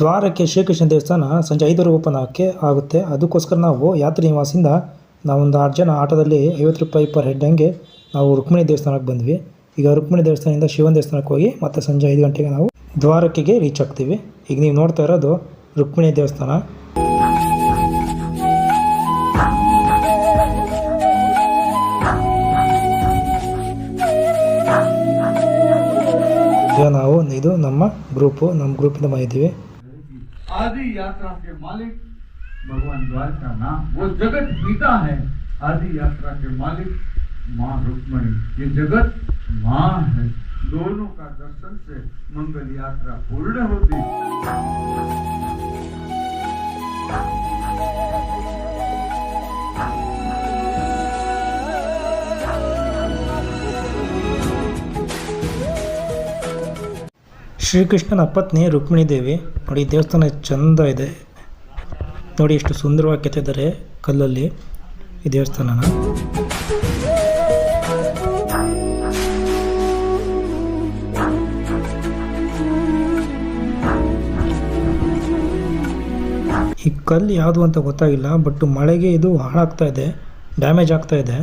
ದ್ವಾರಕ್ಕೆ ಶ್ರೀಕೃಷ್ಣ ದೇವಸ್ಥಾನ ಸಂಜೆ 5 ಓಪನ್ ಆಗುತ್ತೆ. ಅದಕ್ಕೋಸ್ಕರ ನಾವು ಯಾತ್ರಿ ನಿವಾಸದಿಂದ ನಾವೊಂದು 6 ಜನ ಆಟೋದಲ್ಲಿ ₹50 ಪರ್ ಹೆಡ್ ಹಂಗೆ ನಾವು ರುಕ್ಮಿಣಿ ದೇವಸ್ಥಾನಕ್ಕೆ ಬಂದ್ವಿ. ಈಗ ರುಕ್ಮಿಣಿ ದೇವಸ್ಥಾನದಿಂದ ಶಿವನ ದೇವಸ್ಥಾನಕ್ಕೆ ಹೋಗಿ ಮತ್ತೆ ಸಂಜೆ 5 ಗಂಟೆಗೆ ನಾವು ದ್ವಾರಕೆಗೆ ರೀಚ್ ಆಗ್ತೀವಿ. ಈಗ ನೀವು ನೋಡ್ತಾ ಇರೋದು ರುಕ್ಮಿಣಿ ದೇವಸ್ಥಾನ. ಈಗ ನಾವು ಇದು ನಮ್ಮ ಗ್ರೂಪಿಂದ ಬಂದಿದ್ದೀವಿ. आदि यात्रा के मालिक भगवान द्वारका नाम, वो जगत पिता है. आदि यात्रा के मालिक माँ रुक्मणी, ये जगत माँ है. दोनों का दर्शन से मंगल यात्रा पूर्ण होती. ಶ್ರೀಕೃಷ್ಣನ ಪತ್ನಿ ರುಕ್ಮಿಣಿ ದೇವಿ. ನೋಡಿ ದೇವಸ್ಥಾನ ಚಂದ ಇದೆ, ನೋಡಿ ಎಷ್ಟು ಸುಂದರವಾಗಿ ಕೆತ್ತಿದ್ದಾರೆ ಕಲ್ಲಲ್ಲಿ ಈ ದೇವಸ್ಥಾನನ. ಈ ಕಲ್ಲು ಯಾವುದು ಅಂತ ಗೊತ್ತಾಗಿಲ್ಲ, ಬಟ್ ಮಳೆಗೆ ಇದು ಹಾಳಾಗ್ತಾ ಇದೆ, ಡ್ಯಾಮೇಜ್ ಆಗ್ತಾ ಇದೆ.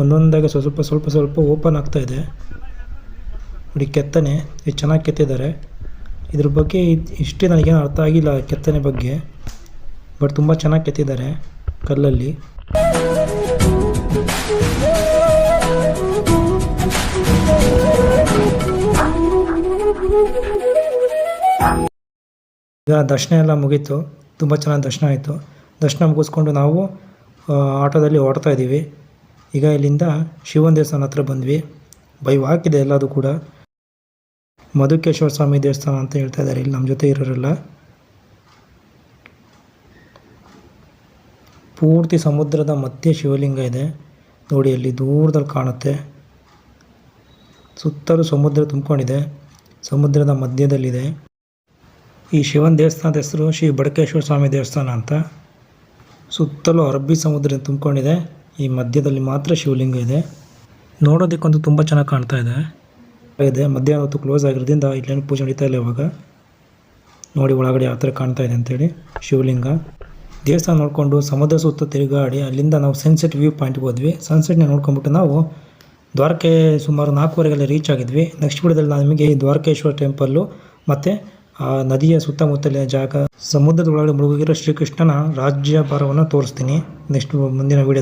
ಒಂದೊಂದಾಗಿ ಸ್ವಲ್ಪ ಓಪನ್ ಆಗ್ತಾ ಇದೆ. ನೋಡಿ ಕೆತ್ತನೆ ಎಷ್ಟು ಚೆನ್ನಾಗಿ ಕೆತ್ತಿದ್ದಾರೆ. ಇದ್ರ ಬಗ್ಗೆ ಇಷ್ಟೇ ನನಗೇನು ಅರ್ಥ ಆಗಿಲ್ಲ ಕೆತ್ತನೆ ಬಗ್ಗೆ, ಬಟ್ ತುಂಬ ಚೆನ್ನಾಗಿ ಕೆತ್ತಿದ್ದಾರೆ ಕಲ್ಲಲ್ಲಿ. ಈಗ ದರ್ಶನ ಎಲ್ಲ ಮುಗೀತು, ತುಂಬ ಚೆನ್ನಾಗಿ ದರ್ಶನ ಆಯಿತು. ದರ್ಶನ ಮುಗಿಸ್ಕೊಂಡು ನಾವು ಆಟೋದಲ್ಲಿ ಹೊರಡ್ತಾ ಇದ್ದೀವಿ. ಈಗ ಇಲ್ಲಿಂದ ಶಿವನ ದೇವಸ್ಥಾನ ಹತ್ರ ಬಂದ್ವಿ. ಬೈ ವಾಕ್ ಇದೆ ಎಲ್ಲದು ಕೂಡ. ಮಧುಕೇಶ್ವರ ಸ್ವಾಮಿ ದೇವಸ್ಥಾನ ಅಂತ ಹೇಳ್ತಾ ಇದ್ದಾರೆ ಇಲ್ಲಿ ನಮ್ಮ ಜೊತೆ ಇರೋರೆಲ್ಲ. ಪೂರ್ತಿ ಸಮುದ್ರದ ಮಧ್ಯೆ ಶಿವಲಿಂಗ ಇದೆ ನೋಡಿ, ಅಲ್ಲಿ ದೂರದಲ್ಲಿ ಕಾಣುತ್ತೆ. ಸುತ್ತಲೂ ಸಮುದ್ರ ತುಂಬಿಕೊಂಡಿದೆ, ಸಮುದ್ರದ ಮಧ್ಯದಲ್ಲಿದೆ. ಈ ಶಿವನ ದೇವಸ್ಥಾನದ ಹೆಸರು ಶ್ರೀ ಬಡಕೇಶ್ವರ ಸ್ವಾಮಿ ದೇವಸ್ಥಾನ ಅಂತ. ಸುತ್ತಲೂ ಅರಬ್ಬಿ ಸಮುದ್ರ ತುಂಬಿಕೊಂಡಿದೆ, ಈ ಮಧ್ಯದಲ್ಲಿ ಮಾತ್ರ ಶಿವಲಿಂಗ ಇದೆ. ನೋಡೋದಕ್ಕಂತೂ ತುಂಬ ಚೆನ್ನಾಗಿ ಕಾಣ್ತಾ ಇದೆ. ಮಧ್ಯಾಹ್ನ ಹೊತ್ತು ಕ್ಲೋಸ್ ಆಗಿರೋದ್ರಿಂದ ಇಲ್ಲೇನು ಪೂಜೆ ನಡೀತಾ ಇಲ್ಲ ಇವಾಗ. ನೋಡಿ ಒಳಗಡೆ ಯಾವ ಥರ ಕಾಣ್ತಾ ಇದೆ ಅಂತೇಳಿ ಶಿವಲಿಂಗ. ದೇವಸ್ಥಾನ ನೋಡಿಕೊಂಡು ಸಮುದ್ರ ಸುತ್ತ ತಿರುಗಾಡಿ ಅಲ್ಲಿಂದ ನಾವು ಸನ್ಸೆಟ್ ವ್ಯೂ ಪಾಯಿಂಟ್ಗೆ ಹೋದ್ವಿ. ಸನ್ಸೆಟ್ನ ನೋಡ್ಕೊಂಡ್ಬಿಟ್ಟು ನಾವು ದ್ವಾರಕೆ ಸುಮಾರು 4:15 ರೀಚ್ ಆಗಿದ್ವಿ. ನೆಕ್ಸ್ಟ್ ವಿಡಿಯೋದಲ್ಲಿ ನಾನು ನಿಮಗೆ ಈ ದ್ವಾರಕೇಶ್ವರ ಟೆಂಪಲ್ಲು ಮತ್ತು ಆ ನದಿಯ ಸುತ್ತಮುತ್ತಲಿನ ಜಾಗ, ಸಮುದ್ರದ ಒಳಗಡೆ ಮುಳುಗಿರೋ ಶ್ರೀಕೃಷ್ಣನ ರಾಜ್ಯಭಾರವನ್ನು ತೋರಿಸ್ತೀನಿ ನೆಕ್ಸ್ಟ್ ಮುಂದಿನ ವಿಡಿಯೋ.